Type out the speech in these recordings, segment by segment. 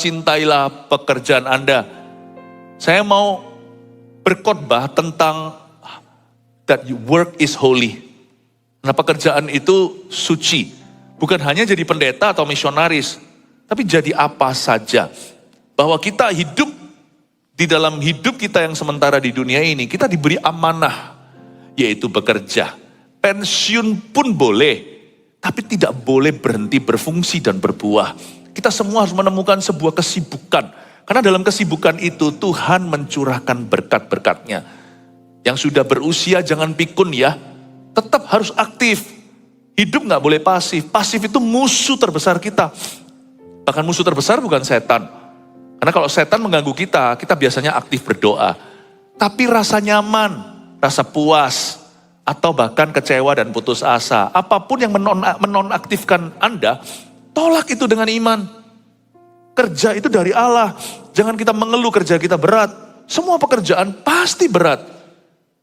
cintailah pekerjaan Anda. Saya mau berkhotbah tentang that work is holy. Nah, pekerjaan itu suci. Bukan hanya jadi pendeta atau misionaris, tapi jadi apa saja. Bahwa kita hidup di dalam hidup kita yang sementara di dunia ini, kita diberi amanah, yaitu bekerja. Pensiun pun boleh, tapi tidak boleh berhenti berfungsi dan berbuah. Kita semua harus menemukan sebuah kesibukan. Karena dalam kesibukan itu Tuhan mencurahkan berkat-berkatnya. Yang sudah berusia jangan pikun ya. Tetap harus aktif. Hidup gak boleh pasif. Pasif itu musuh terbesar kita. Bahkan musuh terbesar bukan setan. Karena kalau setan mengganggu kita, kita biasanya aktif berdoa. Tapi rasa nyaman, rasa puas, atau bahkan kecewa dan putus asa. Apapun yang menonaktifkan Anda, tolak itu dengan iman. Kerja itu dari Allah. Jangan kita mengeluh kerja kita berat. Semua pekerjaan pasti berat.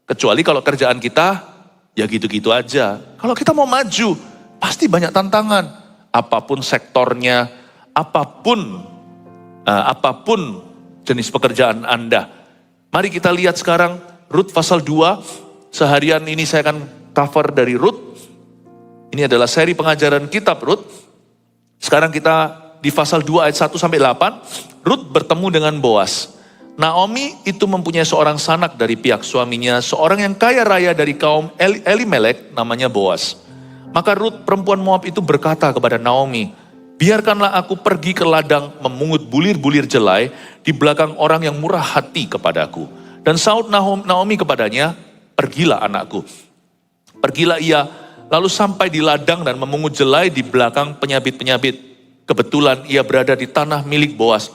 Kecuali kalau kerjaan kita, ya gitu-gitu aja. Kalau kita mau maju, pasti banyak tantangan. Apapun sektornya, apapun jenis pekerjaan Anda. Mari kita lihat sekarang Rut pasal 2. Seharian ini saya akan cover dari Rut. Ini adalah seri pengajaran kitab Rut. Sekarang kita di pasal 2 ayat 1 sampai 8. Rut bertemu dengan Boas. Naomi itu mempunyai seorang sanak dari pihak suaminya, seorang yang kaya raya dari kaum Elimelek, namanya Boas. Maka Rut perempuan Moab itu berkata kepada Naomi, biarkanlah aku pergi ke ladang memungut bulir-bulir jelai di belakang orang yang murah hati kepadaku. Dan saud Naomi kepadanya, pergilah anakku. Pergilah ia, lalu sampai di ladang dan memungut jelai di belakang penyabit-penyabit. Kebetulan ia berada di tanah milik Boas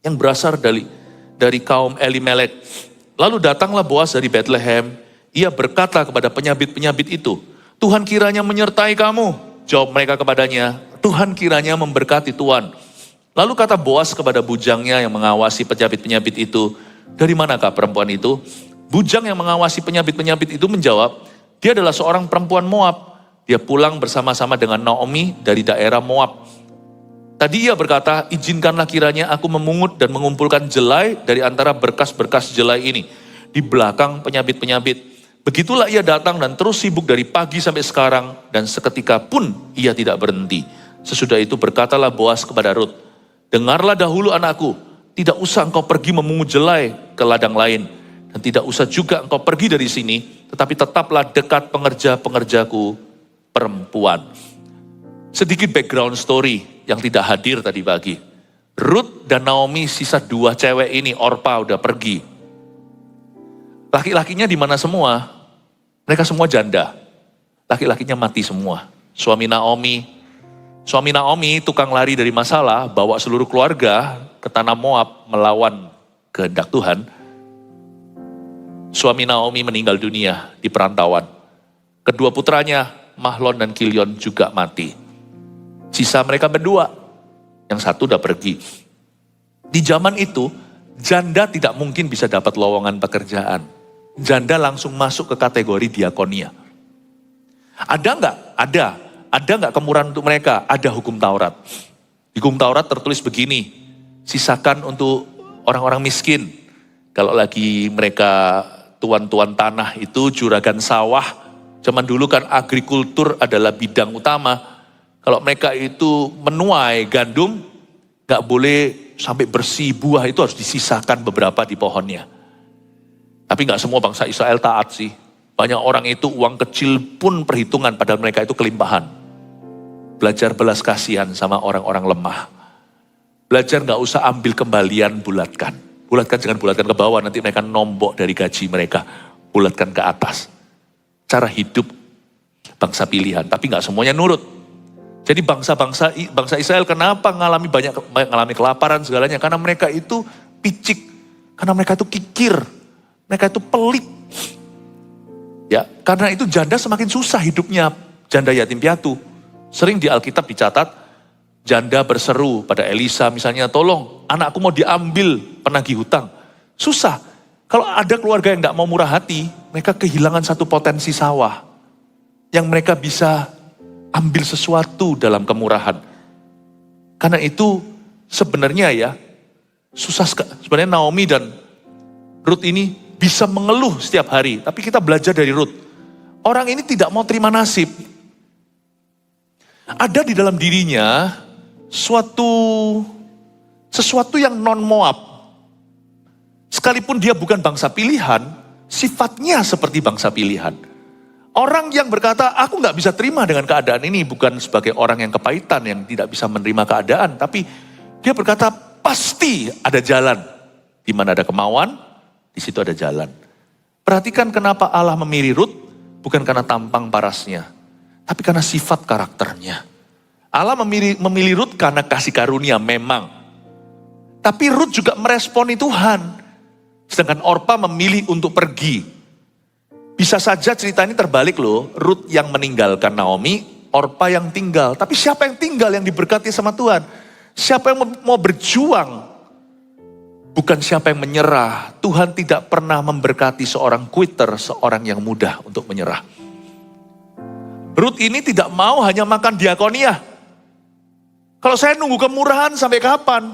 yang berasal dari kaum Elimelek. Lalu datanglah Boas dari Bethlehem. Ia berkata kepada penyabit-penyabit itu, Tuhan kiranya menyertai kamu. Jawab mereka kepadanya, Tuhan kiranya memberkati Tuhan. Lalu kata Boas kepada bujangnya yang mengawasi penyabit-penyabit itu, dari manakah perempuan itu? Bujang yang mengawasi penyabit-penyabit itu menjawab, dia adalah seorang perempuan Moab. Dia pulang bersama-sama dengan Naomi dari daerah Moab. Tadi ia berkata, izinkanlah kiranya aku memungut dan mengumpulkan jelai dari antara berkas-berkas jelai ini di belakang penyabit-penyabit. Begitulah ia datang dan terus sibuk dari pagi sampai sekarang dan seketika pun ia tidak berhenti. Sesudah itu berkatalah Boas kepada Rut, dengarlah dahulu anakku, tidak usah engkau pergi memungut jelai ke ladang lain dan tidak usah juga engkau pergi dari sini, tetapi tetaplah dekat pengerja-pengerjaku perempuan. Sedikit background story yang tidak hadir tadi pagi. Rut dan Naomi sisa dua cewek ini, Orpa udah pergi. Laki-lakinya di mana semua? Mereka semua janda. Laki-lakinya mati semua. Suami Naomi tukang lari dari masalah, bawa seluruh keluarga ke tanah Moab melawan kehendak Tuhan. Suami Naomi meninggal dunia di perantauan. Kedua putranya, Mahlon dan Kilion juga mati. Sisa mereka berdua, yang satu udah pergi. Di zaman itu, janda tidak mungkin bisa dapat lowongan pekerjaan. Janda langsung masuk ke kategori diakonia. Ada nggak? Ada. Ada nggak kemurahan untuk mereka? Ada hukum Taurat. Di hukum Taurat tertulis begini, sisakan untuk orang-orang miskin. Kalau lagi mereka tuan-tuan tanah itu, juragan sawah. Zaman dulu kan agrikultur adalah bidang utama. Kalau mereka itu menuai gandum, gak boleh sampai bersih buah, itu harus disisakan beberapa di pohonnya. Tapi gak semua bangsa Israel taat sih. Banyak orang itu uang kecil pun perhitungan, padahal mereka itu kelimpahan. Belajar belas kasihan sama orang-orang lemah. Belajar gak usah ambil kembalian, bulatkan. Bulatkan, jangan bulatkan ke bawah, nanti mereka nombok dari gaji mereka. Bulatkan ke atas. Cara hidup bangsa pilihan, tapi gak semuanya nurut. Jadi bangsa Israel kenapa mengalami kelaparan segalanya? Karena mereka itu picik, karena mereka itu kikir, mereka itu pelit. Ya, karena itu janda semakin susah hidupnya, janda yatim piatu. Sering di Alkitab dicatat, janda berseru pada Elisa misalnya, tolong anakku mau diambil penagih hutang. Susah. Kalau ada keluarga yang gak mau murah hati, mereka kehilangan satu potensi sawah yang mereka bisa ambil sesuatu dalam kemurahan. Karena itu sebenarnya ya, susah sekali. Sebenarnya Naomi dan Ruth ini bisa mengeluh setiap hari. Tapi kita belajar dari Ruth. Orang ini tidak mau terima nasib. Ada di dalam dirinya sesuatu yang non-Moab. Sekalipun dia bukan bangsa pilihan, sifatnya seperti bangsa pilihan. Orang yang berkata, aku gak bisa terima dengan keadaan ini, bukan sebagai orang yang kepahitan, yang tidak bisa menerima keadaan. Tapi dia berkata, pasti ada jalan. Di mana ada kemauan, di situ ada jalan. Perhatikan kenapa Allah memilih Ruth, bukan karena tampang parasnya, tapi karena sifat karakternya. Allah memilih Ruth karena kasih karunia memang. Tapi Ruth juga meresponi Tuhan. Sedangkan Orpa memilih untuk pergi. Bisa saja cerita ini terbalik loh. Ruth yang meninggalkan Naomi, Orpa yang tinggal. Tapi siapa yang tinggal yang diberkati sama Tuhan? Siapa yang mau berjuang? Bukan siapa yang menyerah. Tuhan tidak pernah memberkati seorang quitter, seorang yang mudah untuk menyerah. Ruth ini tidak mau hanya makan diakonia. Kalau saya nunggu kemurahan sampai kapan?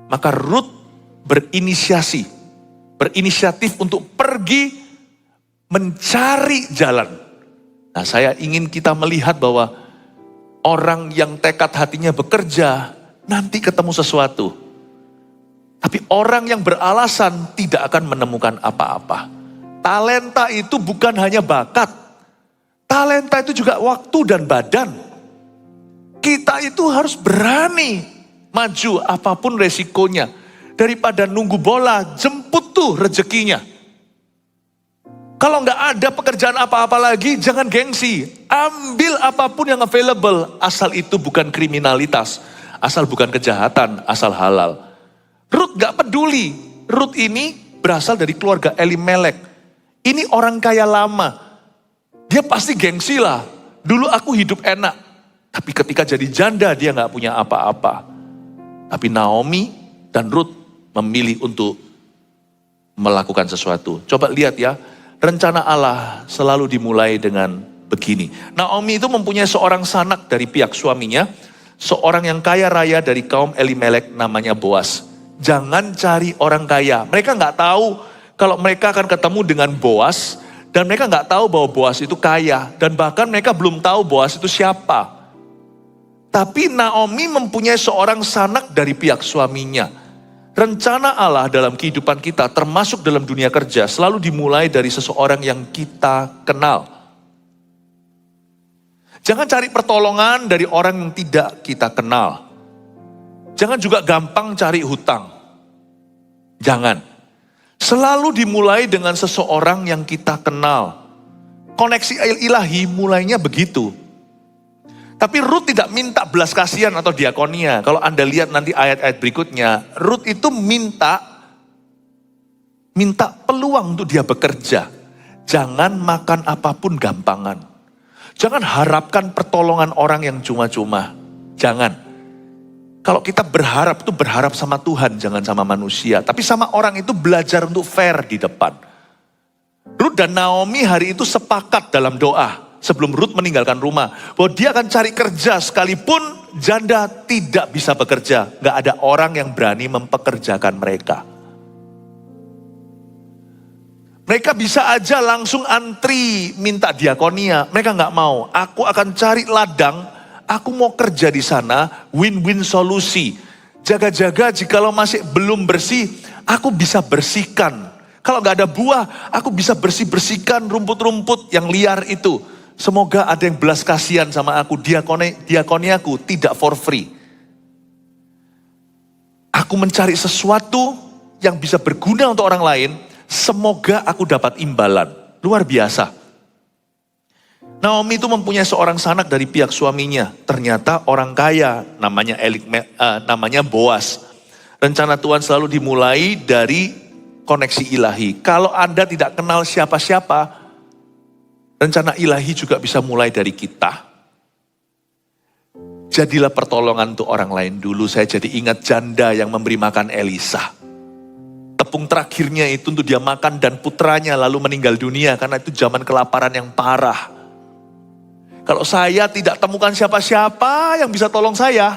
Maka Ruth berinisiatif untuk pergi mencari jalan. Nah, saya ingin kita melihat bahwa orang yang tekad hatinya bekerja, nanti ketemu sesuatu. Tapi orang yang beralasan tidak akan menemukan apa-apa. Talenta itu bukan hanya bakat. Talenta itu juga waktu dan badan. Kita itu harus berani maju apapun resikonya. Daripada nunggu bola, jemput tuh rezekinya. Kalau nggak ada pekerjaan apa-apa lagi, jangan gengsi. Ambil apapun yang available, asal itu bukan kriminalitas. Asal bukan kejahatan, asal halal. Ruth gak peduli. Ruth ini berasal dari keluarga Elimelek. Ini orang kaya lama. Dia pasti gengsi lah. Dulu aku hidup enak. Tapi ketika jadi janda dia gak punya apa-apa. Tapi Naomi dan Ruth memilih untuk melakukan sesuatu. Coba lihat ya. Rencana Allah selalu dimulai dengan begini. Naomi itu mempunyai seorang sanak dari pihak suaminya. Seorang yang kaya raya dari kaum Elimelek namanya Boas. Jangan cari orang kaya. Mereka nggak tahu kalau mereka akan ketemu dengan Boas. Dan mereka nggak tahu bahwa Boas itu kaya. Dan bahkan mereka belum tahu Boas itu siapa. Tapi Naomi mempunyai seorang sanak dari pihak suaminya. Rencana Allah dalam kehidupan kita, termasuk dalam dunia kerja, selalu dimulai dari seseorang yang kita kenal. Jangan cari pertolongan dari orang yang tidak kita kenal. Jangan juga gampang cari hutang. Jangan. Selalu dimulai dengan seseorang yang kita kenal. Koneksi ilahi mulainya begitu. Tapi Ruth tidak minta belas kasihan atau diakonia. Kalau Anda lihat nanti ayat-ayat berikutnya, Ruth itu minta peluang untuk dia bekerja. Jangan makan apapun gampangan. Jangan harapkan pertolongan orang yang cuma-cuma. Jangan. Kalau kita berharap itu berharap sama Tuhan, jangan sama manusia. Tapi sama orang itu belajar untuk fair di depan. Ruth dan Naomi hari itu sepakat dalam doa. Sebelum Ruth meninggalkan rumah, bahwa dia akan cari kerja sekalipun janda tidak bisa bekerja. Gak ada orang yang berani mempekerjakan mereka. Mereka bisa aja langsung antri minta diakonia. Mereka gak mau. Aku akan cari ladang, aku mau kerja di sana, win-win solusi. Jaga-jaga jikalau masih belum bersih, aku bisa bersihkan. Kalau gak ada buah, aku bisa bersih-bersihkan rumput-rumput yang liar itu. Semoga ada yang belas kasihan sama aku, diakoniaku tidak for free. Aku mencari sesuatu yang bisa berguna untuk orang lain, semoga aku dapat imbalan. Luar biasa. Naomi itu mempunyai seorang sanak dari pihak suaminya. Ternyata orang kaya, namanya Boas. Rencana Tuhan selalu dimulai dari koneksi ilahi. Kalau Anda tidak kenal siapa-siapa, rencana ilahi juga bisa mulai dari kita. Jadilah pertolongan untuk orang lain dulu. Saya jadi ingat janda yang memberi makan Elisa. Tepung terakhirnya itu untuk dia makan dan putranya lalu meninggal dunia. Karena itu zaman kelaparan yang parah. Kalau saya tidak temukan siapa-siapa yang bisa tolong saya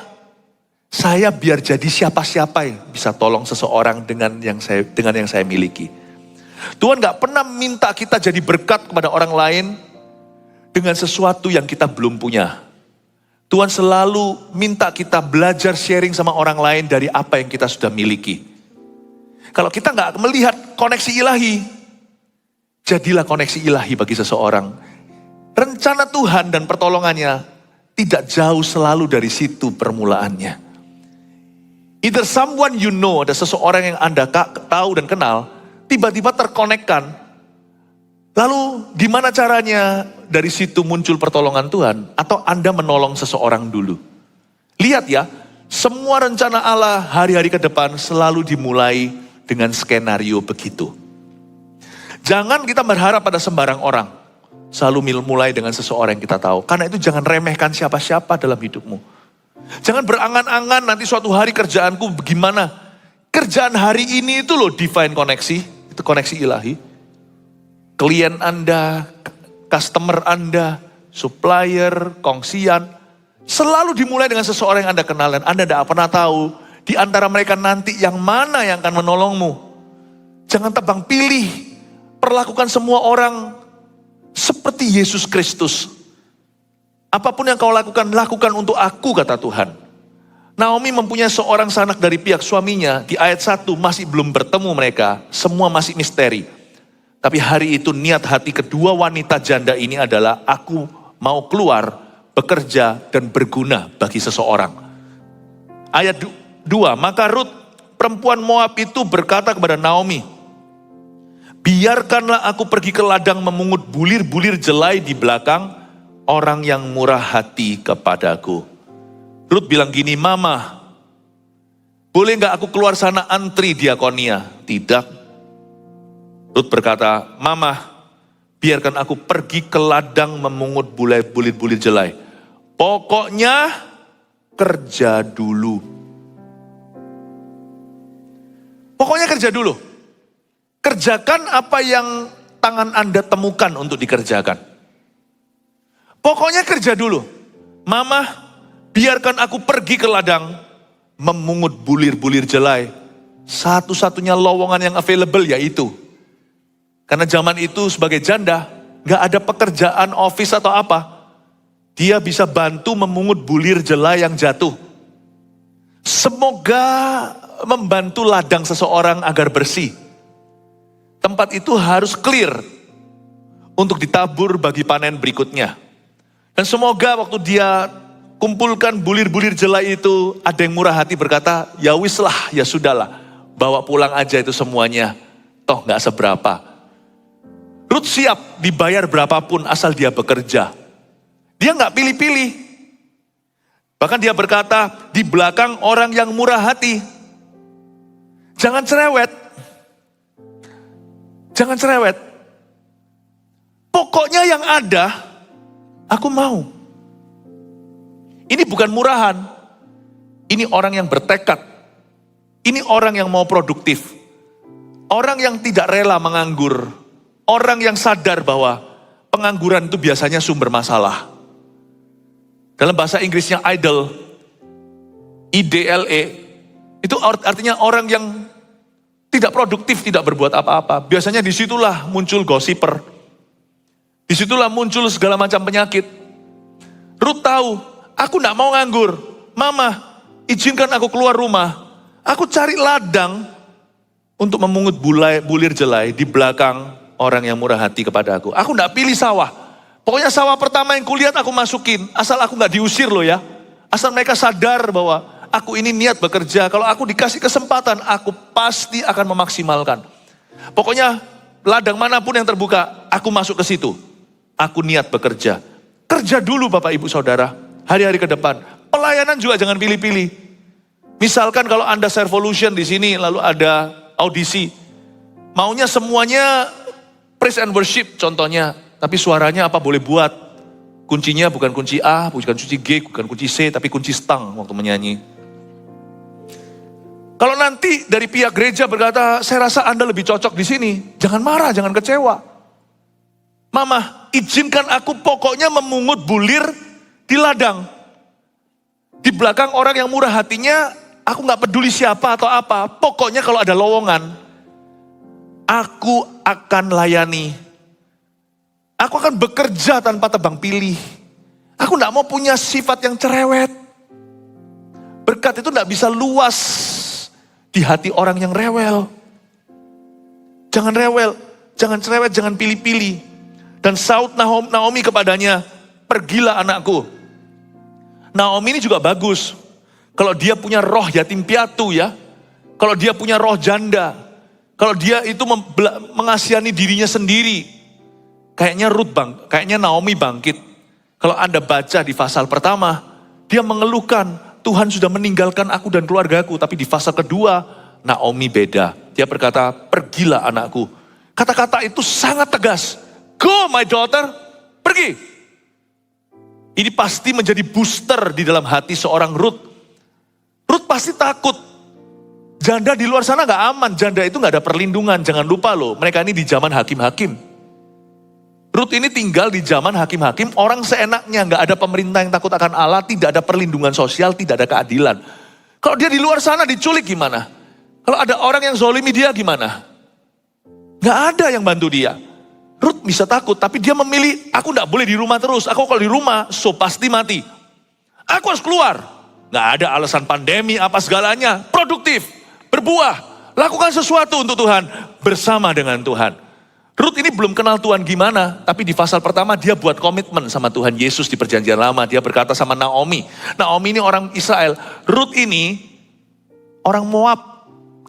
Saya biar jadi siapa-siapa yang bisa tolong seseorang dengan yang saya miliki. Tuhan gak pernah minta kita jadi berkat kepada orang lain dengan sesuatu yang kita belum punya. Tuhan selalu minta kita belajar sharing sama orang lain dari apa yang kita sudah miliki. Kalau kita gak melihat koneksi ilahi, jadilah koneksi ilahi bagi seseorang. Rencana Tuhan dan pertolongannya tidak jauh selalu dari situ permulaannya. Either someone you know, ada seseorang yang Anda tahu dan kenal, tiba-tiba terkonekkan. Lalu gimana caranya dari situ muncul pertolongan Tuhan? Atau Anda menolong seseorang dulu? Lihat ya, semua rencana Allah hari-hari ke depan selalu dimulai dengan skenario begitu. Jangan kita berharap pada sembarang orang. Selalu mulai dengan seseorang yang kita tahu. Karena itu jangan remehkan siapa-siapa dalam hidupmu. Jangan berangan-angan nanti suatu hari kerjaanku bagaimana. Kerjaan hari ini itu loh divine koneksi. Itu koneksi ilahi. Klien Anda, customer Anda, supplier, kongsian. Selalu dimulai dengan seseorang yang Anda kenal. Dan Anda tidak pernah tahu di antara mereka nanti yang mana yang akan menolongmu. Jangan tebang pilih. Perlakukan semua orang seperti Yesus Kristus. Apapun yang kau lakukan, lakukan untuk aku, kata Tuhan. Naomi mempunyai seorang sanak dari pihak suaminya. Di ayat 1 masih belum bertemu mereka. Semua masih misteri. Tapi hari itu niat hati kedua wanita janda ini adalah, aku mau keluar, bekerja dan berguna bagi seseorang. Ayat 2, maka Rut perempuan Moab itu berkata kepada Naomi, biarkanlah aku pergi ke ladang memungut bulir-bulir jelai di belakang orang yang murah hati kepadaku. Rut bilang gini, Mama, boleh gak aku keluar sana antri diakonia? Tidak. Rut berkata, Mama, biarkan aku pergi ke ladang memungut bulir-bulir jelai. Pokoknya kerja dulu. Pokoknya kerja dulu. Kerjakan apa yang tangan Anda temukan untuk dikerjakan. Pokoknya kerja dulu. Mama, biarkan aku pergi ke ladang memungut bulir-bulir jelai. Satu-satunya lowongan yang available yaitu. Karena zaman itu sebagai janda, gak ada pekerjaan office atau apa. Dia bisa bantu memungut bulir jelai yang jatuh. Semoga membantu ladang seseorang agar bersih. Tempat itu harus clear untuk ditabur bagi panen berikutnya. Dan semoga waktu dia kumpulkan bulir-bulir jelai itu, ada yang murah hati berkata, ya wis lah, ya sudahlah, bawa pulang aja itu semuanya, toh gak seberapa. Rut siap dibayar berapapun asal dia bekerja. Dia gak pilih-pilih. Bahkan dia berkata, di belakang orang yang murah hati. Jangan cerewet. Jangan cerewet. Pokoknya yang ada, aku mau. Ini bukan murahan. Ini orang yang bertekad. Ini orang yang mau produktif. Orang yang tidak rela menganggur. Orang yang sadar bahwa pengangguran itu biasanya sumber masalah. Dalam bahasa Inggrisnya idle, IDLE, itu artinya orang yang tidak produktif, tidak berbuat apa-apa. Biasanya disitulah muncul gosiper. Disitulah muncul segala macam penyakit. Ruth tahu, aku gak mau nganggur. Mama, izinkan aku keluar rumah. Aku cari ladang untuk memungut bulir jelai di belakang orang yang murah hati kepada aku. Aku gak pilih sawah. Pokoknya sawah pertama yang kulihat aku masukin. Asal aku gak diusir loh ya. Asal mereka sadar bahwa aku ini niat bekerja, kalau aku dikasih kesempatan, aku pasti akan memaksimalkan. Pokoknya ladang manapun yang terbuka, aku masuk ke situ. Aku niat bekerja. Kerja dulu Bapak Ibu Saudara, hari-hari ke depan. Pelayanan juga jangan pilih-pilih. Misalkan kalau Anda Servolution di sini, lalu ada audisi. Maunya semuanya praise and worship contohnya. Tapi suaranya apa boleh buat. Kuncinya bukan kunci A, bukan kunci G, bukan kunci C, tapi kunci stang waktu menyanyi. Kalau nanti dari pihak gereja berkata, saya rasa Anda lebih cocok di sini. Jangan marah, jangan kecewa. Mama, izinkan aku pokoknya memungut bulir di ladang. Di belakang orang yang murah hatinya, aku gak peduli siapa atau apa. Pokoknya kalau ada lowongan, aku akan layani. Aku akan bekerja tanpa tebang pilih. Aku gak mau punya sifat yang cerewet. Berkat itu gak bisa luas di hati orang yang rewel. Jangan rewel, jangan cerewet, jangan pilih-pilih. Dan saut Naomi kepadanya, pergilah anakku. Naomi ini juga bagus. Kalau dia punya roh yatim piatu ya. Kalau dia punya roh janda. Kalau dia itu mengasihani dirinya sendiri. Kayaknya Naomi bangkit. Kalau Anda baca di pasal pertama, dia mengeluhkan, Tuhan sudah meninggalkan aku dan keluargaku. Tapi di pasal kedua, Naomi beda. Dia berkata, pergilah anakku. Kata-kata itu sangat tegas. Go my daughter, pergi. Ini pasti menjadi booster di dalam hati seorang Ruth. Ruth pasti takut. Janda di luar sana gak aman. Janda itu gak ada perlindungan. Jangan lupa loh, mereka ini di zaman hakim-hakim. Ruth ini tinggal di zaman hakim-hakim. Orang seenaknya, gak ada pemerintah yang takut akan Allah. Tidak ada perlindungan sosial, tidak ada keadilan. Kalau dia di luar sana diculik gimana? Kalau ada orang yang zolimi dia gimana? Gak ada yang bantu dia. Ruth bisa takut, tapi dia memilih, aku gak boleh di rumah terus. Aku kalau di rumah, pasti mati. Aku harus keluar. Gak ada alasan pandemi, apa segalanya. Produktif, berbuah, lakukan sesuatu untuk Tuhan. Bersama dengan Tuhan. Ruth ini belum kenal Tuhan gimana, tapi di pasal pertama dia buat komitmen sama Tuhan Yesus di perjanjian lama. Dia berkata sama Naomi. Naomi ini orang Israel. Ruth ini orang Moab.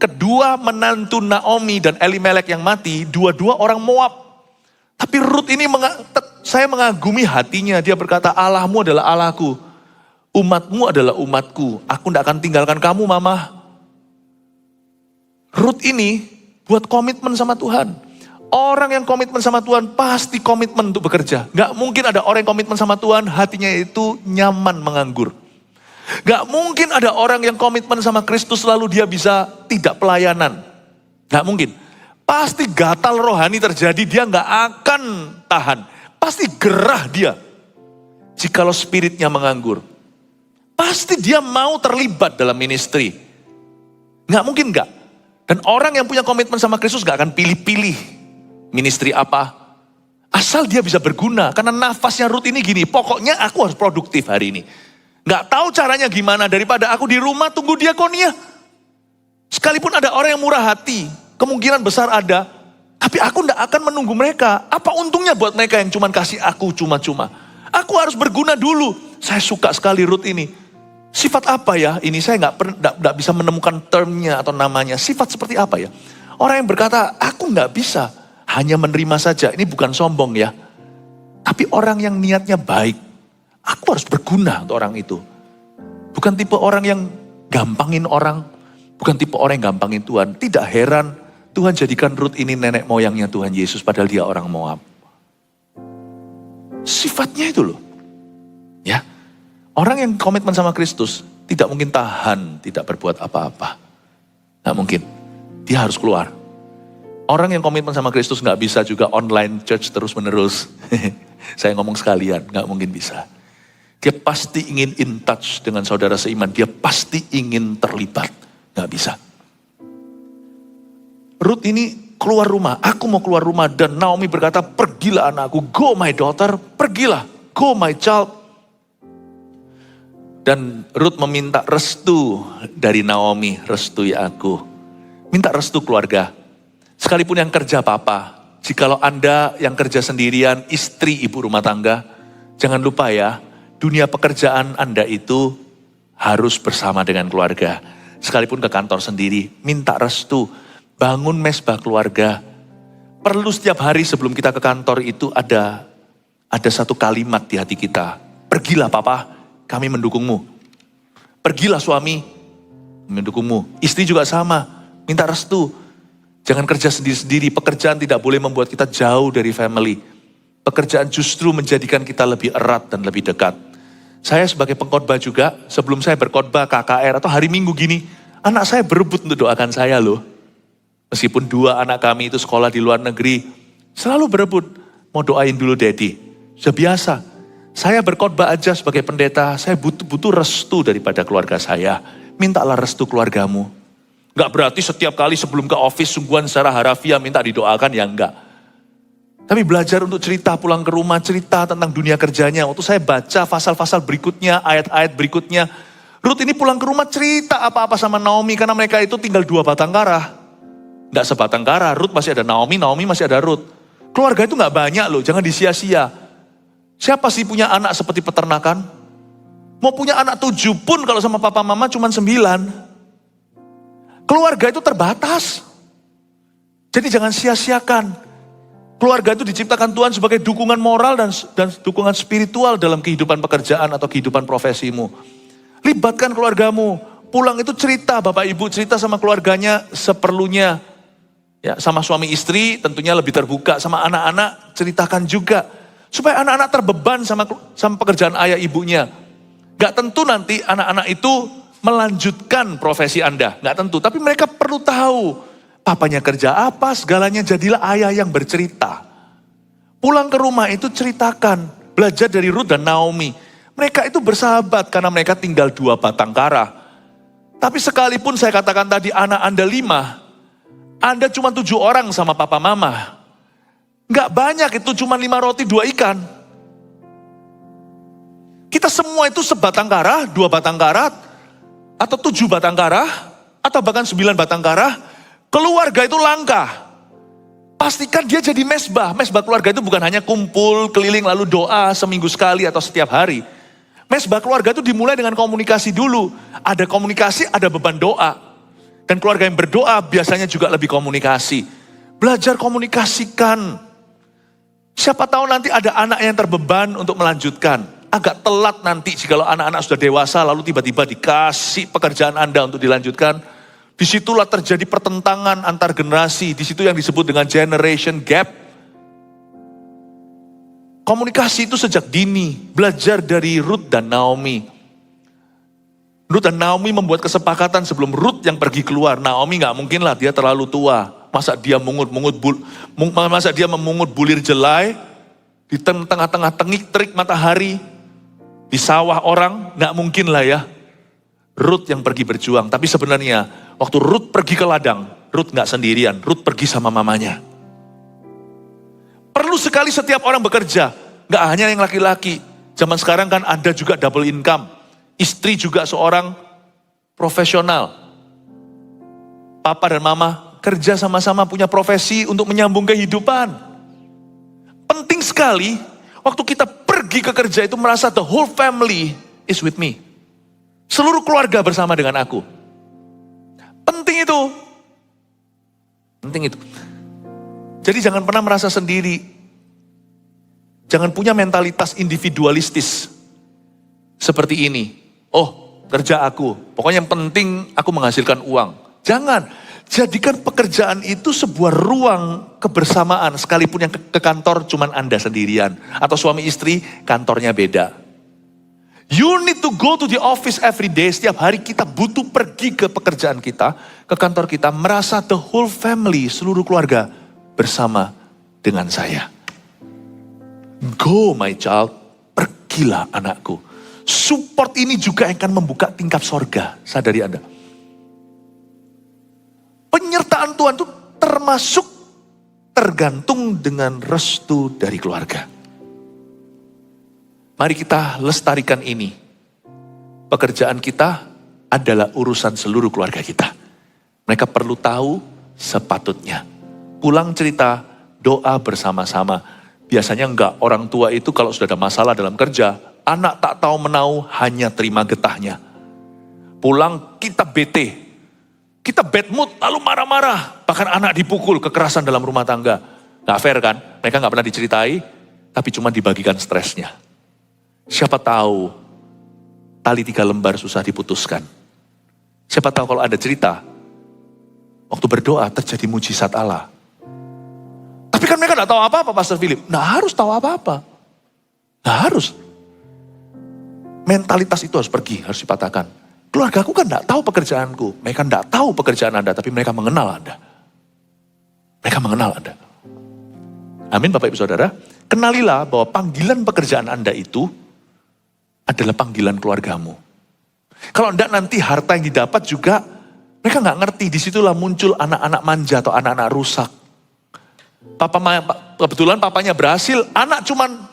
Kedua menantu Naomi dan Elimelek yang mati, dua-dua orang Moab. Tapi Ruth ini saya mengagumi hatinya. Dia berkata, Allahmu adalah Allahku. Umatmu adalah umatku. Aku tidak akan tinggalkan kamu, Mama. Ruth ini buat komitmen sama Tuhan. Orang yang komitmen sama Tuhan pasti komitmen untuk bekerja. Gak mungkin ada orang yang komitmen sama Tuhan, hatinya itu nyaman menganggur. Gak mungkin ada orang yang komitmen sama Kristus lalu dia bisa tidak pelayanan. Gak mungkin. Pasti gatal rohani terjadi, dia gak akan tahan. Pasti gerah dia. Jikalau spiritnya menganggur. Pasti dia mau terlibat dalam ministry. Gak mungkin gak. Dan orang yang punya komitmen sama Kristus gak akan pilih-pilih ministry apa. Asal dia bisa berguna. Karena nafasnya Ruth ini gini, pokoknya aku harus produktif hari ini. Gak tahu caranya gimana, daripada aku di rumah tunggu diakonia. Sekalipun ada orang yang murah hati, kemungkinan besar ada, tapi aku tidak akan menunggu mereka. Apa untungnya buat mereka yang cuma kasih aku cuma-cuma? Aku harus berguna dulu. Saya suka sekali Ruth ini. Sifat apa ya? Ini saya nggak bisa menemukan termnya atau namanya. Sifat seperti apa ya? Orang yang berkata, aku nggak bisa, hanya menerima saja. Ini bukan sombong ya. Tapi orang yang niatnya baik. Aku harus berguna untuk orang itu. Bukan tipe orang yang gampangin orang. Bukan tipe orang yang gampangin Tuhan. Tidak heran Tuhan jadikan Ruth ini nenek moyangnya Tuhan Yesus. Padahal dia orang Moab. Sifatnya itu loh. Ya, orang yang komitmen sama Kristus tidak mungkin tahan, tidak berbuat apa-apa. Nggak mungkin. Dia harus keluar. Orang yang komitmen sama Kristus nggak bisa juga online church terus-menerus. Saya ngomong sekalian, nggak mungkin bisa. Dia pasti ingin in touch dengan saudara seiman. Dia pasti ingin terlibat. Nggak bisa. Ruth ini keluar rumah. Aku mau keluar rumah. Dan Naomi berkata, pergilah anakku. Go my daughter. Pergilah. Go my child. Dan Ruth meminta restu dari Naomi. Restui aku. Minta restu keluarga. Sekalipun yang kerja papa. Jikalau Anda yang kerja sendirian, istri ibu rumah tangga. Jangan lupa ya. Dunia pekerjaan Anda itu harus bersama dengan keluarga. Sekalipun ke kantor sendiri, minta restu. Bangun mesbah keluarga. Perlu setiap hari sebelum kita ke kantor itu ada satu kalimat di hati kita. Pergilah papa, kami mendukungmu. Pergilah suami, mendukungmu. Istri juga sama, minta restu. Jangan kerja sendiri-sendiri. Pekerjaan tidak boleh membuat kita jauh dari family. Pekerjaan justru menjadikan kita lebih erat dan lebih dekat. Saya sebagai pengkhotbah juga, sebelum saya berkhotbah KKR atau hari Minggu gini, anak saya berebut untuk doakan saya loh. Meskipun dua anak kami itu sekolah di luar negeri, selalu berebut, mau doain dulu daddy. Sudah biasa. Saya berkhotbah aja sebagai pendeta, saya butuh restu daripada keluarga saya. Mintalah restu keluargamu. Gak berarti setiap kali sebelum ke office sungguhan secara harafiah minta didoakan, ya enggak. Tapi belajar untuk cerita pulang ke rumah, cerita tentang dunia kerjanya. Waktu saya baca pasal-pasal berikutnya, ayat-ayat berikutnya, Ruth ini pulang ke rumah cerita apa-apa sama Naomi, karena mereka itu tinggal 2 batang kara. Nggak sebatang kara, Ruth masih ada Naomi, Naomi masih ada Ruth. Keluarga itu nggak banyak loh, jangan disia-sia. Siapa sih punya anak seperti peternakan? Mau punya anak 7 pun kalau sama papa mama cuma 9. Keluarga itu terbatas. Jadi jangan sia-siakan. Keluarga itu diciptakan Tuhan sebagai dukungan moral dan dukungan spiritual dalam kehidupan pekerjaan atau kehidupan profesimu. Libatkan keluargamu. Pulang itu cerita, bapak ibu cerita sama keluarganya seperlunya. Ya, sama suami istri tentunya lebih terbuka. Sama anak-anak ceritakan juga. Supaya anak-anak terbeban sama pekerjaan ayah ibunya. Gak tentu nanti anak-anak itu melanjutkan profesi Anda. Gak tentu, tapi mereka perlu tahu. Papanya kerja apa, segalanya, jadilah ayah yang bercerita. Pulang ke rumah itu ceritakan. Belajar dari Ruth dan Naomi. Mereka itu bersahabat karena mereka tinggal 2 batang kara. Tapi sekalipun saya katakan tadi anak Anda 5, Anda cuma 7 orang sama papa mama. Nggak banyak, itu cuma 5 roti 2 ikan. Kita semua itu sebatang kara, 2 batang kara, atau 7 batang kara, atau bahkan 9 batang kara. Keluarga itu langka. Pastikan dia jadi mesbah. Mesbah keluarga itu bukan hanya kumpul, keliling lalu doa seminggu sekali atau setiap hari. Mesbah keluarga itu dimulai dengan komunikasi dulu. Ada komunikasi, ada beban doa. Dan keluarga yang berdoa biasanya juga lebih komunikasi. Belajar komunikasikan. Siapa tahu nanti ada anak yang terbeban untuk melanjutkan. Agak telat nanti jika anak-anak sudah dewasa lalu tiba-tiba dikasih pekerjaan Anda untuk dilanjutkan. Disitulah terjadi pertentangan antar generasi. Disitu yang disebut dengan generation gap. Komunikasi itu sejak dini. Belajar dari Ruth dan Naomi. Ruth dan Naomi membuat kesepakatan sebelum Ruth yang pergi keluar. Naomi gak mungkin lah, dia terlalu tua. Masa dia memungut bulir jelai di tengah-tengah terik matahari di sawah orang, gak mungkin lah ya. Ruth yang pergi berjuang, tapi sebenarnya waktu Ruth pergi ke ladang, Ruth gak sendirian, Ruth pergi sama mamanya. Perlu sekali setiap orang bekerja, gak hanya yang laki-laki. Zaman sekarang kan ada juga double income, istri juga seorang profesional. Papa dan mama kerja sama-sama punya profesi untuk menyambung kehidupan. Penting sekali, waktu kita pergi ke kerja itu merasa the whole family is with me. Seluruh keluarga bersama dengan aku. Penting itu. Penting itu. Jadi jangan pernah merasa sendiri. Jangan punya mentalitas individualistis. Seperti ini. Oh, kerja aku. Pokoknya yang penting aku menghasilkan uang. Jangan. Jadikan pekerjaan itu sebuah ruang kebersamaan. Sekalipun yang ke kantor cuman Anda sendirian. Atau suami istri kantornya beda. You need to go to the office every day. Setiap hari kita butuh pergi ke pekerjaan kita, ke kantor kita, merasa the whole family, seluruh keluarga bersama dengan saya. Go my child, pergilah anakku. Support ini juga akan membuka tingkap sorga, sadari Anda. Penyertaan Tuhan itu termasuk tergantung dengan restu dari keluarga. Mari kita lestarikan ini. Pekerjaan kita adalah urusan seluruh keluarga kita. Mereka perlu tahu sepatutnya. Pulang cerita, doa bersama-sama. Biasanya enggak, orang tua itu kalau sudah ada masalah dalam kerja, anak tak tahu menau hanya terima getahnya. Pulang kita bete, kita bad mood lalu marah-marah. Bahkan anak dipukul, kekerasan dalam rumah tangga. Gak fair kan, mereka gak pernah diceritai, tapi cuma dibagikan stresnya. Siapa tahu tali 3 lembar susah diputuskan. Siapa tahu kalau ada cerita, waktu berdoa terjadi mujizat Allah. Tapi kan mereka gak tahu apa-apa Pastor Philip. Nah harus tahu apa-apa. Nah harus. Mentalitas itu harus pergi, harus dipatahkan. Keluarga aku kan gak tahu pekerjaanku. Mereka gak tahu pekerjaan Anda, tapi mereka mengenal Anda. Mereka mengenal Anda. Amin Bapak Ibu Saudara. Kenalilah bahwa panggilan pekerjaan Anda itu adalah panggilan keluargamu. Kalau enggak nanti harta yang didapat juga mereka nggak ngerti. Disitulah muncul anak-anak manja atau anak-anak rusak. Kebetulan papanya berhasil, anak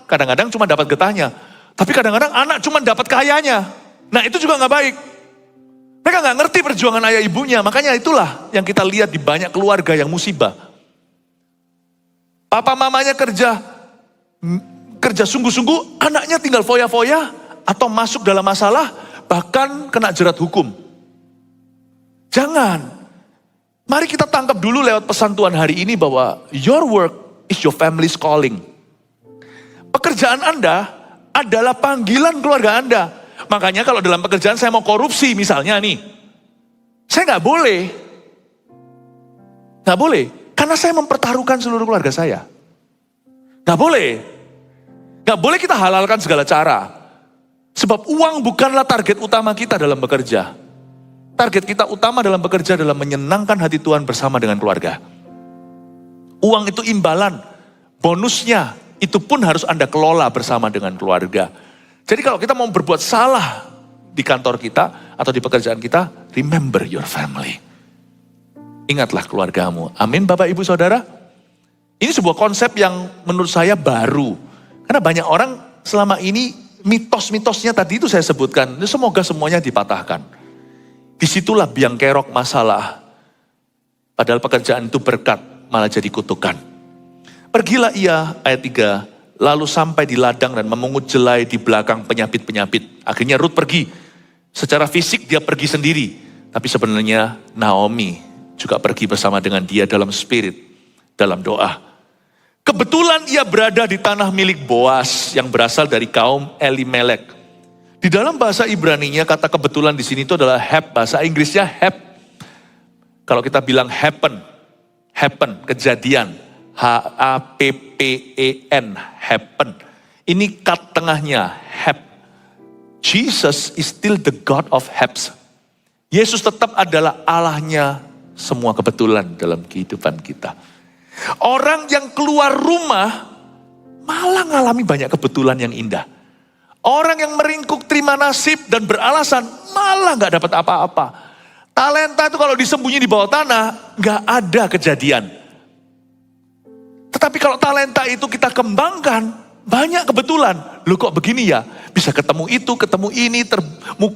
kadang-kadang cuma dapat getahnya. Tapi kadang-kadang anak cuma dapat kayanya. Nah itu juga nggak baik. Mereka nggak ngerti perjuangan ayah ibunya. Makanya itulah yang kita lihat di banyak keluarga yang musibah. Papa mamanya kerja sungguh-sungguh, anaknya tinggal foya-foya atau masuk dalam masalah, bahkan kena jerat hukum. Jangan. Mari kita tangkap dulu lewat pesan Tuhan hari ini bahwa your work is your family's calling. Pekerjaan Anda adalah panggilan keluarga Anda. Makanya kalau dalam pekerjaan saya mau korupsi misalnya nih, saya nggak boleh. Nggak boleh. Karena saya mempertaruhkan seluruh keluarga saya. Nggak boleh. Nggak boleh kita halalkan segala cara. Sebab uang bukanlah target utama kita dalam bekerja. Target kita utama dalam bekerja adalah menyenangkan hati Tuhan bersama dengan keluarga. Uang itu imbalan, bonusnya itu pun harus Anda kelola bersama dengan keluarga. Jadi kalau kita mau berbuat salah di kantor kita atau di pekerjaan kita, remember your family. Ingatlah keluargamu. Amin Bapak Ibu Saudara. Ini sebuah konsep yang menurut saya baru. Karena banyak orang selama ini mitos-mitosnya tadi itu saya sebutkan. Semoga semuanya dipatahkan. Disitulah biang kerok masalah. Padahal pekerjaan itu berkat, malah jadi kutukan. Pergilah ia, ayat 3, lalu sampai di ladang dan memungut jelai di belakang penyapit-penyapit. Akhirnya Ruth pergi. Secara fisik dia pergi sendiri. Tapi sebenarnya Naomi juga pergi bersama dengan dia dalam spirit, dalam doa. Kebetulan ia berada di tanah milik Boas yang berasal dari kaum Elimelek. Di dalam bahasa Ibraninya kata kebetulan di sini itu adalah hap, bahasa Inggrisnya hap. Kalau kita bilang happen, kejadian, H-A-P-P-E-N, happen. Ini kat tengahnya, hap. Jesus is still the God of haps. Yesus tetap adalah Allahnya semua kebetulan dalam kehidupan kita. Orang yang keluar rumah malah ngalami banyak kebetulan yang indah. Orang yang meringkuk terima nasib dan beralasan malah gak dapat apa-apa. Talenta itu kalau disembunyi di bawah tanah gak ada kejadian. Tetapi kalau talenta itu kita kembangkan banyak kebetulan. Loh kok begini ya? Bisa ketemu itu, ketemu ini,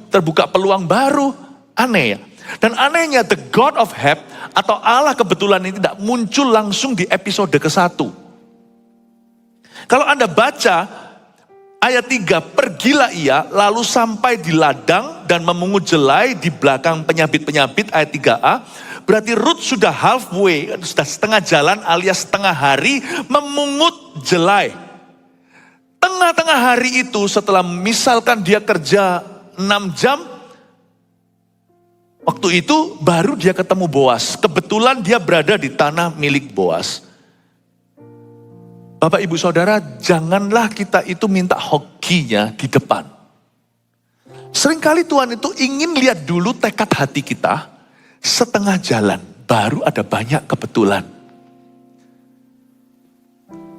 terbuka peluang baru. Aneh ya. Dan anehnya the God of Hap atau Allah kebetulan ini tidak muncul langsung di episode ke-1. Kalau Anda baca ayat 3, pergilah ia lalu sampai di ladang dan memungut jelai di belakang penyapit-penyapit, ayat 3a. Berarti Ruth sudah halfway, sudah setengah jalan alias setengah hari memungut jelai. Tengah-tengah hari itu setelah misalkan dia kerja 6 jam, waktu itu baru dia ketemu Boas. Kebetulan dia berada di tanah milik Boas. Bapak Ibu Saudara, janganlah kita itu minta hokinya di depan. Seringkali Tuhan itu ingin lihat dulu tekad hati kita, setengah jalan baru ada banyak kebetulan.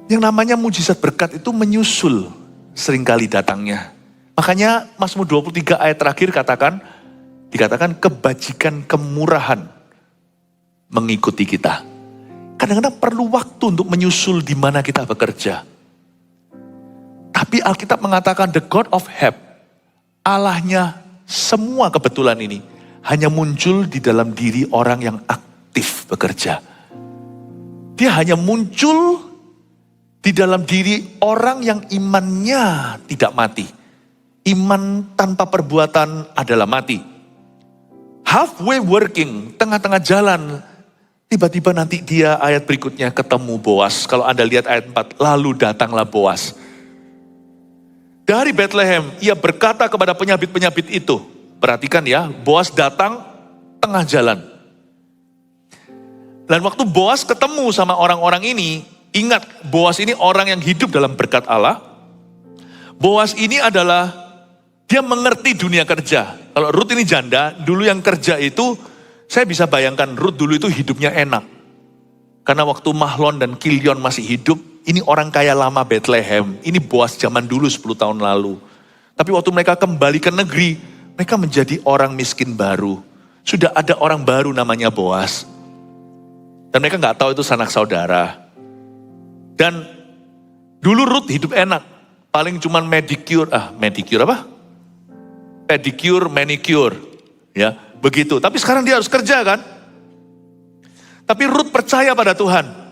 Yang namanya mujizat berkat itu menyusul seringkali datangnya. Makanya Mazmur 23 ayat terakhir dikatakan kebajikan kemurahan mengikuti kita. Kadang-kadang perlu waktu untuk menyusul di mana kita bekerja. Tapi Alkitab mengatakan the God of Hap, Allahnya semua kebetulan ini hanya muncul di dalam diri orang yang aktif bekerja. Dia hanya muncul di dalam diri orang yang imannya tidak mati. Iman tanpa perbuatan adalah mati. Halfway working, tengah-tengah jalan, tiba-tiba nanti dia ayat berikutnya ketemu Boas. Kalau Anda lihat ayat 4, lalu datanglah Boas. Dari Bethlehem, ia berkata kepada penyapit-penyapit itu. Perhatikan ya, Boas datang tengah jalan. Dan waktu Boas ketemu sama orang-orang ini, ingat Boas ini orang yang hidup dalam berkat Allah. Boas ini adalah, dia mengerti dunia kerja. Kalau Ruth ini janda, dulu yang kerja itu, saya bisa bayangkan Ruth dulu itu hidupnya enak. Karena waktu Mahlon dan Kilion masih hidup, ini orang kaya lama Bethlehem. Ini Boas zaman dulu 10 tahun lalu. Tapi waktu mereka kembali ke negeri, mereka menjadi orang miskin baru. Sudah ada orang baru namanya Boas. Dan mereka nggak tahu itu sanak saudara. Dan dulu Ruth hidup enak. Paling cuman pedicure, manicure. Ya, begitu. Tapi sekarang dia harus kerja kan? Tapi Ruth percaya pada Tuhan.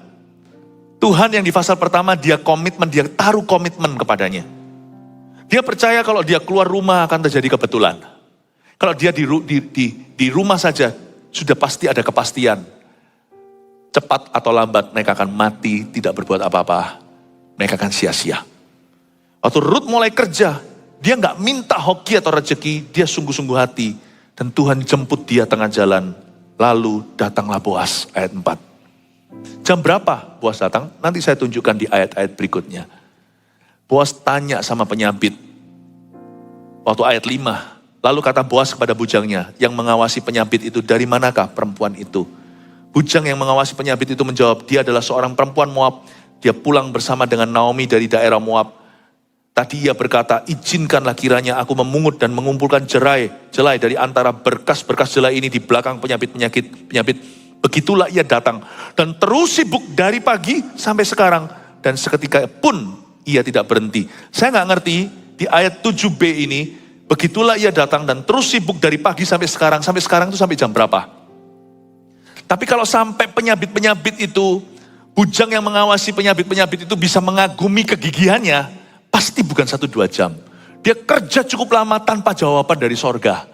Tuhan yang di pasal pertama dia taruh komitmen kepadanya. Dia percaya kalau dia keluar rumah akan terjadi kebetulan. Kalau dia di rumah saja sudah pasti ada kepastian. Cepat atau lambat mereka akan mati, tidak berbuat apa-apa. Mereka akan sia-sia. Waktu Ruth mulai kerja, dia nggak minta hoki atau rezeki, dia sungguh-sungguh hati. Dan Tuhan jemput dia tengah jalan. Lalu datanglah Boas, ayat 4. Jam berapa Boas datang? Nanti saya tunjukkan di ayat-ayat berikutnya. Boas tanya sama penyabit. Waktu ayat 5. Lalu kata Boas kepada bujangnya, yang mengawasi penyabit itu, dari manakah perempuan itu? Bujang yang mengawasi penyabit itu menjawab, dia adalah seorang perempuan Moab. Dia pulang bersama dengan Naomi dari daerah Moab. Tadi ia berkata, izinkanlah kiranya aku memungut dan mengumpulkan jelai dari antara berkas-berkas jelai ini di belakang penyabit. Begitulah ia datang dan terus sibuk dari pagi sampai sekarang. Dan seketika pun ia tidak berhenti. Saya nggak ngerti di ayat 7b ini, begitulah ia datang dan terus sibuk dari pagi sampai sekarang. Sampai sekarang itu sampai jam berapa? Tapi kalau sampai penyabit itu, bujang yang mengawasi penyabit itu bisa mengagumi kegigihannya, pasti bukan 1-2 jam. Dia kerja cukup lama tanpa jawaban dari sorga.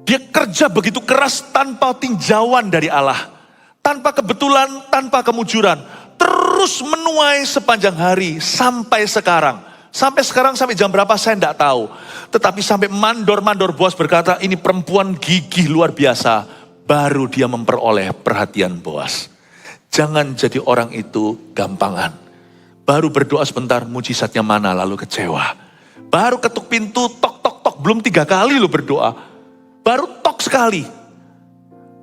Dia kerja begitu keras tanpa tinjauan dari Allah. Tanpa kebetulan, tanpa kemujuran. Terus menuai sepanjang hari sampai sekarang. Sampai jam berapa saya tidak tahu. Tetapi sampai mandor-mandor Boas berkata, ini perempuan gigih luar biasa. Baru dia memperoleh perhatian Boas. Jangan jadi orang itu gampangan. Baru berdoa sebentar, mujizatnya mana, lalu kecewa. Baru ketuk pintu, tok, belum 3 kali lo berdoa. Baru tok sekali.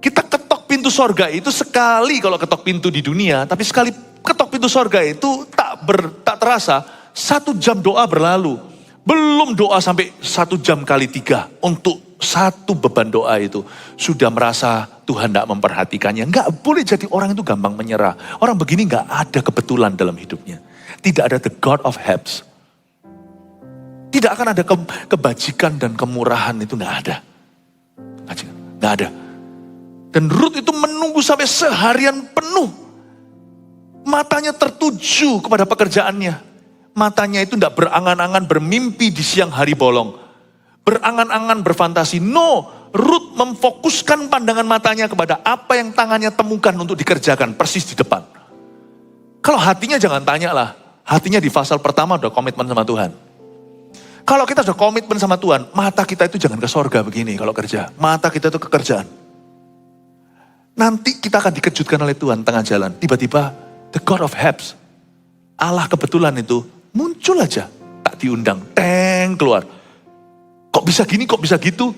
Kita ketok pintu sorga itu sekali kalau ketok pintu di dunia, tapi sekali ketok pintu sorga itu tak terasa, 1 jam doa berlalu. Belum doa sampai 1 jam kali 3 untuk 1 beban doa itu. Sudah merasa Tuhan tidak memperhatikannya. Nggak boleh jadi orang itu gampang menyerah. Orang begini nggak ada kebetulan dalam hidupnya. Tidak ada the God of helps. Tidak akan ada kebajikan dan kemurahan, itu nggak ada. Nggak ada. Dan Ruth itu menunggu sampai seharian penuh. Matanya tertuju kepada pekerjaannya. Matanya itu tidak berangan-angan bermimpi di siang hari bolong. Berangan-angan berfantasi. No, Ruth memfokuskan pandangan matanya kepada apa yang tangannya temukan untuk dikerjakan persis di depan. Kalau hatinya jangan tanyalah. Hatinya di pasal pertama udah komitmen sama Tuhan. Kalau kita sudah komitmen sama Tuhan, mata kita itu jangan ke sorga begini kalau kerja. Mata kita itu ke kerjaan. Nanti kita akan dikejutkan oleh Tuhan tengah jalan. Tiba-tiba, the God of helps. Allah kebetulan itu muncul aja. Tak diundang, keluar. Kok bisa gini, kok bisa gitu?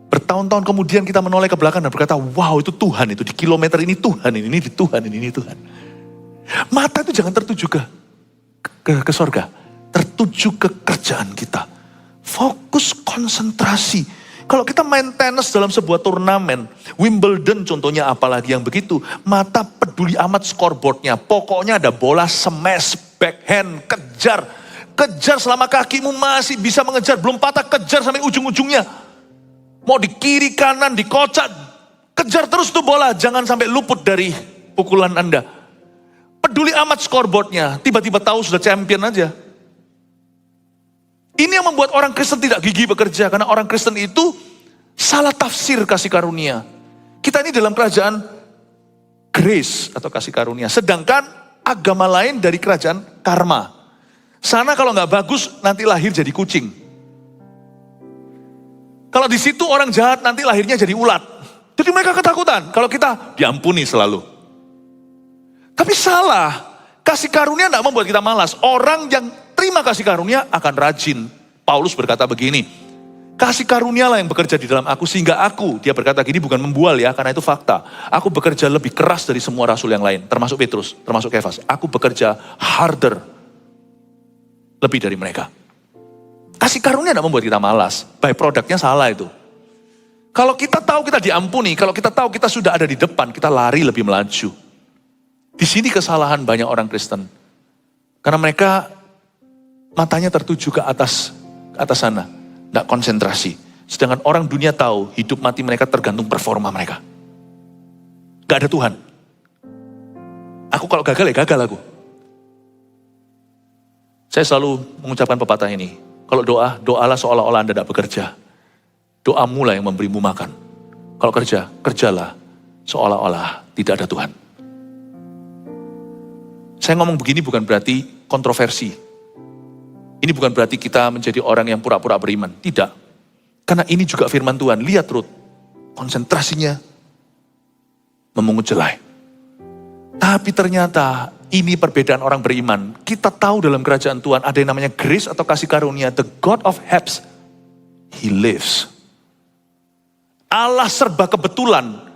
Bertahun-tahun kemudian kita menoleh ke belakang dan berkata, wow itu Tuhan itu. Di kilometer ini Tuhan, ini Tuhan, ini Tuhan. Mata itu jangan tertuju ke sorga. Tertuju ke kerjaan kita. Fokus konsentrasi. Kalau kita main tenis dalam sebuah turnamen, Wimbledon contohnya apalagi yang begitu, mata peduli amat scoreboardnya. Pokoknya ada bola smash, backhand, kejar. Kejar selama kakimu masih bisa mengejar, belum patah, kejar sampai ujung-ujungnya. Mau di kiri, kanan, dikocak, kejar terus tuh bola, jangan sampai luput dari pukulan Anda. Peduli amat scoreboardnya, tiba-tiba tahu sudah champion aja. Ini yang membuat orang Kristen tidak gigih bekerja, karena orang Kristen itu salah tafsir kasih karunia. Kita ini dalam kerajaan grace atau kasih karunia, sedangkan agama lain dari kerajaan karma. Sana kalau nggak bagus nanti lahir jadi kucing. Kalau di situ orang jahat nanti lahirnya jadi ulat. Jadi mereka ketakutan kalau kita diampuni selalu. Tapi salah, kasih karunia tidak membuat kita malas. Orang yang terima kasih karunia akan rajin. Paulus berkata begini, kasih karunialah yang bekerja di dalam aku sehingga aku, dia berkata gini bukan membual ya, karena itu fakta. Aku bekerja lebih keras dari semua rasul yang lain, termasuk Petrus, termasuk Kefas. Aku bekerja harder, lebih dari mereka. Kasih karunia tidak membuat kita malas. By produknya salah itu. Kalau kita tahu kita diampuni, kalau kita tahu kita sudah ada di depan, kita lari lebih melaju. Di sini kesalahan banyak orang Kristen. Karena mereka matanya tertuju ke atas sana. Tidak konsentrasi. Sedangkan orang dunia tahu hidup mati mereka tergantung performa mereka. Gak ada Tuhan. Aku kalau gagal ya gagal aku. Saya selalu mengucapkan pepatah ini. Kalau doalah seolah-olah Anda tidak bekerja. Doamu lah yang memberimu makan. Kalau kerja, kerjalah seolah-olah tidak ada Tuhan. Saya ngomong begini bukan berarti kontroversi. Ini bukan berarti kita menjadi orang yang pura-pura beriman. Tidak. Karena ini juga firman Tuhan. Lihat Ruth, konsentrasinya memungut jelai. Tapi ternyata ini perbedaan orang beriman. Kita tahu dalam kerajaan Tuhan ada yang namanya grace atau kasih karunia. The God of Hebs, He lives. Allah serba kebetulan.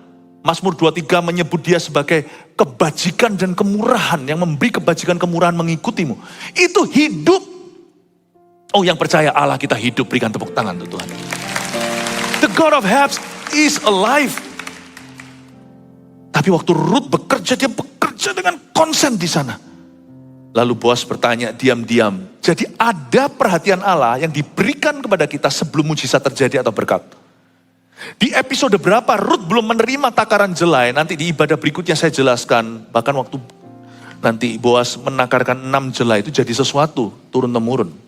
Mazmur 23 menyebut dia sebagai kebajikan dan kemurahan. Yang memberi kebajikan kemurahan mengikutimu. Itu hidup. Oh, yang percaya Allah kita hidup, berikan tepuk tangan untuk Tuhan. The God of Hebs is alive. Tapi waktu Ruth bekerja, dia bekerja dengan konsen di sana. Lalu Boaz bertanya diam-diam. Jadi ada perhatian Allah yang diberikan kepada kita sebelum mujizat terjadi atau berkat. Di episode berapa Ruth belum menerima takaran jelai, nanti di ibadah berikutnya saya jelaskan. Bahkan waktu nanti Boaz menakarkan 6 jelai itu jadi sesuatu, turun-temurun.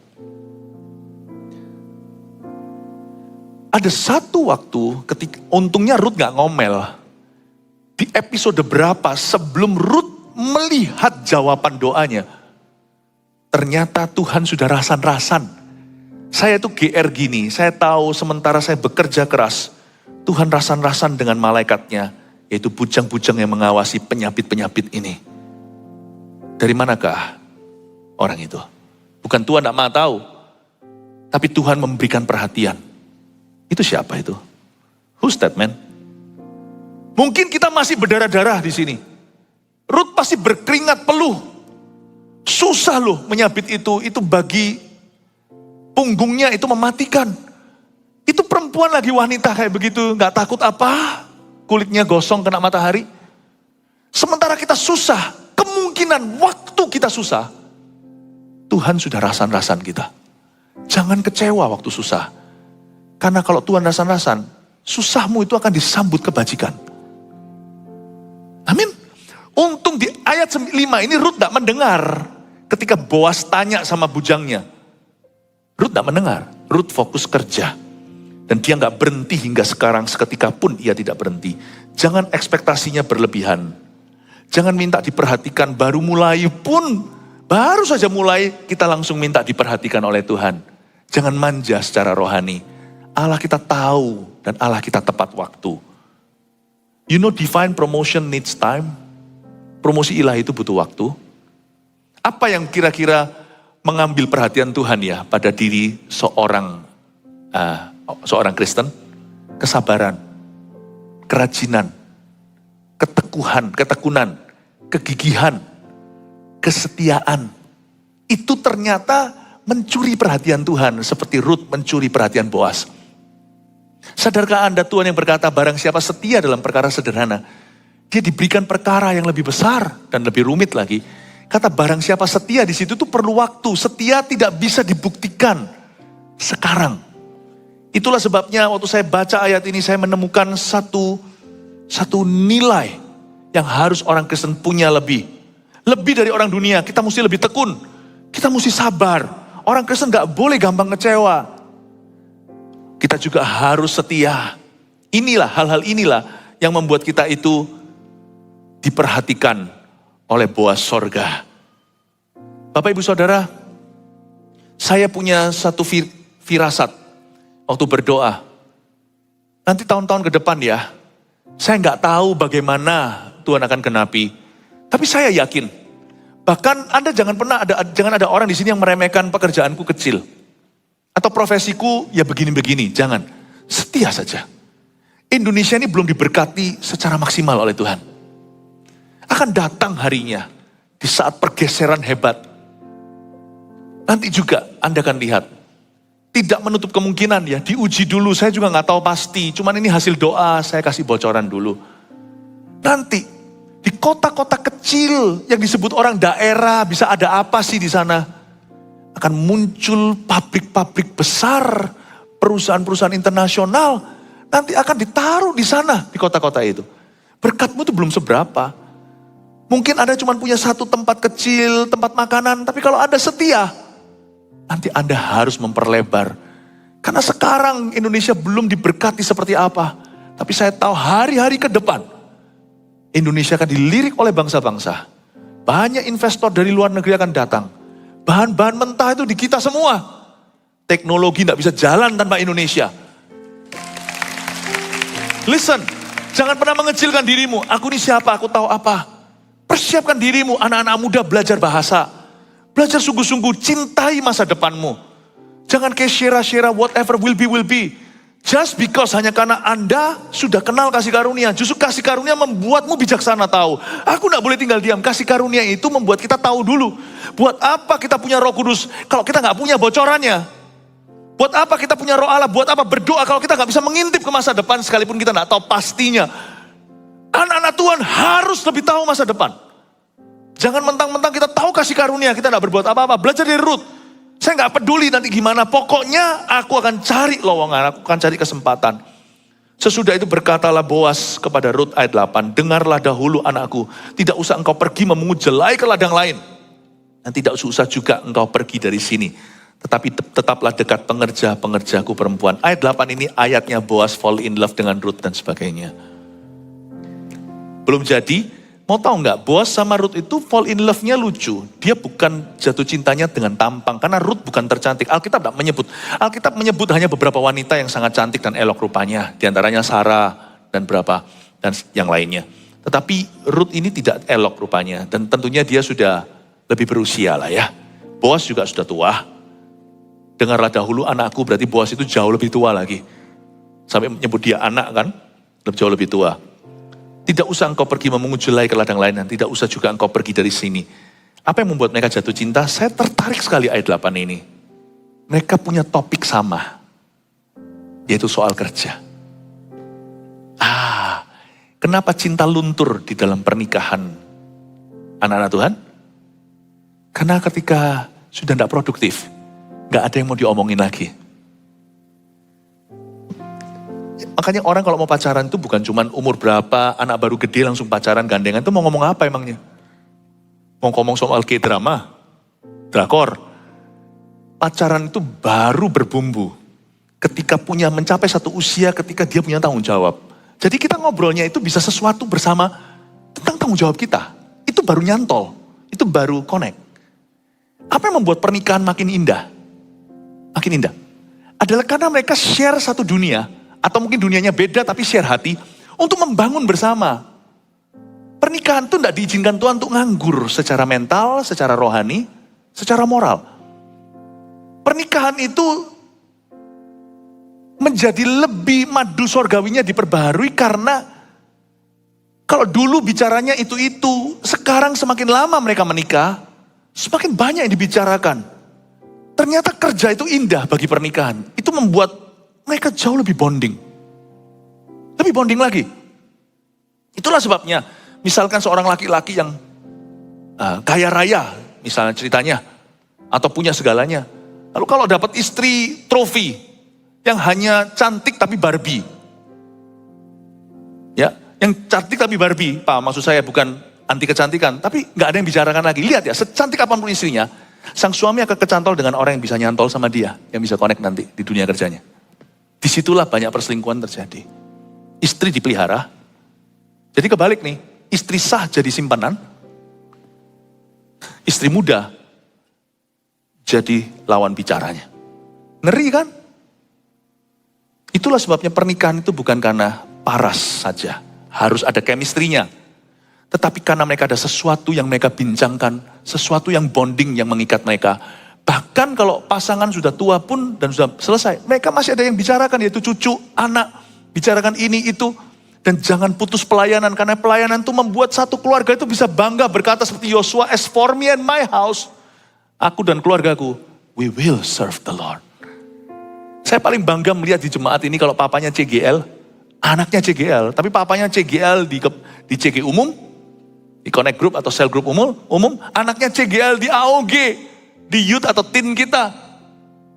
Ada satu waktu ketika, untungnya Ruth gak ngomel. Di episode berapa sebelum Ruth melihat jawaban doanya, ternyata Tuhan sudah rasan-rasan. Saya itu GR gini, saya tahu sementara saya bekerja keras, Tuhan rasan-rasan dengan malaikatnya, yaitu bujang-bujang yang mengawasi penyapit-penyapit ini. Dari manakah orang itu? Bukan Tuhan tidak mau tahu, tapi Tuhan memberikan perhatian. Itu siapa itu? Who's that man? Mungkin kita masih berdarah-darah di sini. Ruth pasti berkeringat peluh. Susah loh menyabit itu bagi punggungnya itu mematikan. Itu perempuan lagi wanita kayak begitu, gak takut apa? Kulitnya gosong kena matahari. Sementara kita susah, kemungkinan waktu kita susah, Tuhan sudah rasan-rasan kita. Jangan kecewa waktu susah. Karena kalau Tuhan rasan-rasan, susahmu itu akan disambut kebajikan. Amin. Untung di ayat 5 ini Ruth tidak mendengar. Ketika Boaz tanya sama bujangnya. Ruth tidak mendengar. Ruth fokus kerja. Dan dia nggak berhenti hingga sekarang, seketika pun ia tidak berhenti. Jangan ekspektasinya berlebihan. Jangan minta diperhatikan, baru saja mulai, kita langsung minta diperhatikan oleh Tuhan. Jangan manja secara rohani. Allah kita tahu, dan Allah kita tepat waktu. You know divine promotion needs time. Promosi ilahi itu butuh waktu. Apa yang kira-kira mengambil perhatian Tuhan ya pada diri seorang Kristen? Kesabaran, kerajinan, ketekunan, kegigihan, kesetiaan. Itu ternyata mencuri perhatian Tuhan seperti Ruth mencuri perhatian Boaz. Sadarkah Anda Tuhan yang berkata barang siapa setia dalam perkara sederhana, dia diberikan perkara yang lebih besar dan lebih rumit lagi. Kata barang siapa setia di situ tuh perlu waktu. Setia tidak bisa dibuktikan sekarang. Itulah sebabnya waktu saya baca ayat ini saya menemukan satu nilai yang harus orang Kristen punya lebih. Lebih dari orang dunia, kita mesti lebih tekun. Kita mesti sabar. Orang Kristen gak boleh gampang kecewa. Kita juga harus setia. Hal-hal inilah yang membuat kita itu diperhatikan oleh Boaz sorga. Bapak Ibu Saudara, saya punya satu firasat waktu berdoa. Nanti tahun-tahun ke depan ya, saya nggak tahu bagaimana Tuhan akan genapi. Tapi saya yakin, bahkan Anda jangan ada orang di sini yang meremehkan pekerjaanku kecil. Atau profesiku ya begini-begini, jangan. Setia saja. Indonesia ini belum diberkati secara maksimal oleh Tuhan. Akan datang harinya, di saat pergeseran hebat. Nanti juga Anda akan lihat, tidak menutup kemungkinan ya, diuji dulu, saya juga nggak tahu pasti, cuman ini hasil doa, saya kasih bocoran dulu. Nanti di kota-kota kecil yang disebut orang daerah, bisa ada apa sih di sana? Akan muncul pabrik-pabrik besar, perusahaan-perusahaan internasional, nanti akan ditaruh di sana, di kota-kota itu. Berkatmu itu belum seberapa. Mungkin Anda cuma punya satu tempat kecil, tempat makanan, tapi kalau Anda setia, nanti Anda harus memperlebar. Karena sekarang Indonesia belum diberkati seperti apa. Tapi saya tahu hari-hari ke depan, Indonesia akan dilirik oleh bangsa-bangsa. Banyak investor dari luar negeri akan datang. Bahan-bahan mentah itu di kita semua. Teknologi tidak bisa jalan tanpa Indonesia. Listen, jangan pernah mengecilkan dirimu. Aku ini siapa, aku tahu apa. Persiapkan dirimu, anak-anak muda belajar bahasa. Belajar sungguh-sungguh, cintai masa depanmu. Jangan kayak share-share whatever will be. Just because hanya karena Anda sudah kenal kasih karunia. Justru kasih karunia membuatmu bijaksana tahu. Aku gak boleh tinggal diam. Kasih karunia itu membuat kita tahu dulu. Buat apa kita punya Roh Kudus kalau kita gak punya bocorannya? Buat apa kita punya Roh Allah? Buat apa berdoa kalau kita gak bisa mengintip ke masa depan sekalipun kita gak tahu pastinya? Anak-anak Tuhan harus lebih tahu masa depan. Jangan mentang-mentang kita tahu kasih karunia, kita gak berbuat apa-apa. Belajar dari Ruth. Saya gak peduli nanti gimana, pokoknya aku akan cari lowongan, aku akan cari kesempatan. Sesudah itu berkatalah Boas kepada Ruth ayat 8, dengarlah dahulu anakku, tidak usah engkau pergi memungut jelai ke ladang lain. Dan tidak usah juga engkau pergi dari sini. Tetapi tetaplah dekat pengerja-pengerjaku perempuan. Ayat 8 ini ayatnya Boas fall in love dengan Ruth dan sebagainya. Belum jadi, mau tahu nggak? Boas sama Ruth itu fall in love-nya lucu. Dia bukan jatuh cintanya dengan tampang, karena Ruth bukan tercantik. Alkitab tidak menyebut. Alkitab menyebut hanya beberapa wanita yang sangat cantik dan elok rupanya. Di antaranya Sarah dan yang lainnya. Tetapi Ruth ini tidak elok rupanya. Dan tentunya dia sudah lebih berusia lah ya. Boas juga sudah tua. Dengarlah dahulu anakku, berarti Boas itu jauh lebih tua lagi. Sampai menyebut dia anak kan, jauh lebih tua. Tidak usah engkau pergi memungut jelai ke ladang lain, dan tidak usah juga engkau pergi dari sini. Apa yang membuat mereka jatuh cinta? Saya tertarik sekali ayat 8 ini. Mereka punya topik sama, yaitu soal kerja. Kenapa cinta luntur di dalam pernikahan anak-anak Tuhan? Karena ketika sudah tidak produktif, gak ada yang mau diomongin lagi. Makanya orang kalau mau pacaran itu bukan cuma umur berapa, anak baru gede langsung pacaran gandengan. Itu mau ngomong apa emangnya? Mau ngomong soal K-drama, drakor. Pacaran itu baru berbumbu. Ketika mencapai satu usia, ketika dia punya tanggung jawab. Jadi kita ngobrolnya itu bisa sesuatu bersama tentang tanggung jawab kita. Itu baru nyantol, itu baru connect. Apa yang membuat pernikahan makin indah? Makin indah. Adalah karena mereka share satu dunia. Atau mungkin dunianya beda tapi share hati untuk membangun bersama. Pernikahan itu tidak diizinkan Tuhan untuk nganggur secara mental, secara rohani, secara moral. Pernikahan itu menjadi lebih madu sorgawinya diperbaharui karena kalau dulu bicaranya itu, sekarang semakin lama mereka menikah, semakin banyak yang dibicarakan. Ternyata kerja itu indah bagi pernikahan. Itu membuat mereka jauh lebih bonding. Lebih bonding lagi. Itulah sebabnya, misalkan seorang laki-laki yang kaya raya, misalnya ceritanya, atau punya segalanya. Lalu kalau dapat istri trofi, yang hanya cantik tapi Barbie. Ya, yang cantik tapi Barbie. Pak, maksud saya bukan anti kecantikan, tapi nggak ada yang bicarakan lagi. Lihat ya, secantik apapun istrinya, sang suami akan kecantol dengan orang yang bisa nyantol sama dia, yang bisa connect nanti di dunia kerjanya. Disitulah banyak perselingkuhan terjadi. Istri dipelihara. Jadi kebalik nih, istri sah jadi simpanan. Istri muda jadi lawan bicaranya. Ngeri kan? Itulah sebabnya pernikahan itu bukan karena paras saja. Harus ada chemistry-nya. Tetapi karena mereka ada sesuatu yang mereka bincangkan. Sesuatu yang bonding yang mengikat mereka. Bahkan kalau pasangan sudah tua pun dan sudah selesai, mereka masih ada yang bicarakan, yaitu cucu, anak, bicarakan ini, itu. Dan jangan putus pelayanan, karena pelayanan itu membuat satu keluarga itu bisa bangga berkata seperti Yosua, as for me and my house, aku dan keluargaku, we will serve the Lord. Saya paling bangga melihat di jemaat ini kalau papanya CGL, anaknya CGL. Tapi papanya CGL di CG umum, di Connect Group atau Cell Group umum, anaknya CGL di AOG, di youth atau teen kita.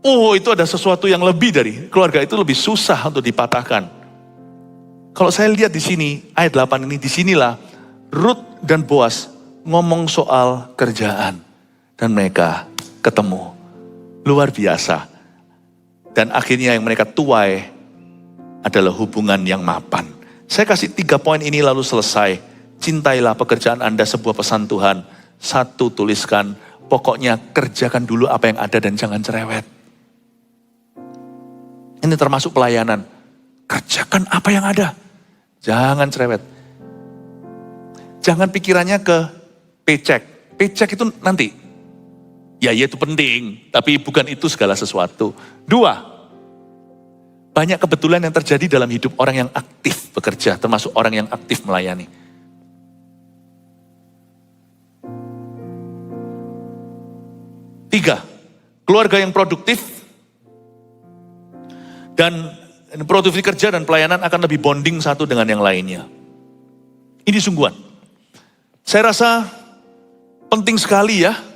Oh, itu ada sesuatu yang lebih dari keluarga itu, lebih susah untuk dipatahkan. Kalau saya lihat di sini, ayat 8 ini, disinilah Ruth dan Boas ngomong soal kerjaan. Dan mereka ketemu. Luar biasa. Dan akhirnya yang mereka tuai adalah hubungan yang mapan. Saya kasih 3 poin ini lalu selesai. Cintailah pekerjaan Anda, sebuah pesan Tuhan. 1, tuliskan, pokoknya kerjakan dulu apa yang ada dan jangan cerewet. Ini termasuk pelayanan. Kerjakan apa yang ada. Jangan cerewet. Jangan pikirannya ke paycheck. Paycheck itu nanti. Ya itu penting, tapi bukan itu segala sesuatu. 2, banyak kebetulan yang terjadi dalam hidup orang yang aktif bekerja, termasuk orang yang aktif melayani. 3, keluarga yang produktif dan produktif kerja dan pelayanan akan lebih bonding satu dengan yang lainnya. Ini sungguhan. Saya rasa penting sekali ya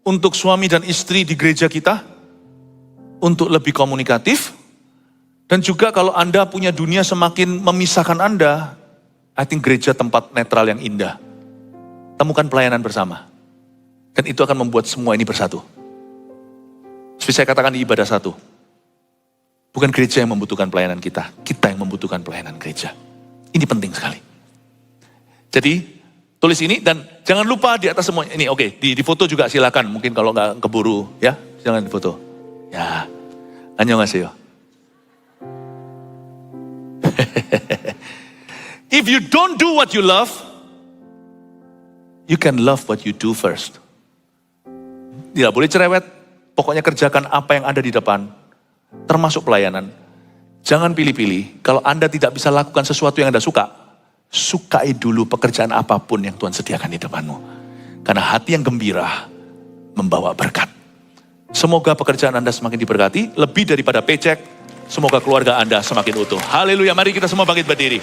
untuk suami dan istri di gereja kita untuk lebih komunikatif. Dan juga kalau Anda punya dunia semakin memisahkan Anda, I think gereja tempat netral yang indah. Temukan pelayanan bersama. Dan itu akan membuat semua ini bersatu. Seperti saya katakan di ibadah 1. Bukan gereja yang membutuhkan pelayanan kita. Kita yang membutuhkan pelayanan gereja. Ini penting sekali. Jadi tulis ini dan jangan lupa di atas semua ini. Oke, di foto juga silakan. Mungkin kalau nggak keburu ya, jangan di foto. Ya, annyeonghaseyo. If you don't do what you love, you can love what you do first. Tidak boleh cerewet, pokoknya kerjakan apa yang ada di depan, termasuk pelayanan. Jangan pilih-pilih, kalau Anda tidak bisa lakukan sesuatu yang Anda suka, sukai dulu pekerjaan apapun yang Tuhan sediakan di depanmu. Karena hati yang gembira membawa berkat. Semoga pekerjaan Anda semakin diberkati, lebih daripada paycheck. Semoga keluarga Anda semakin utuh. Haleluya, mari kita semua bangkit berdiri.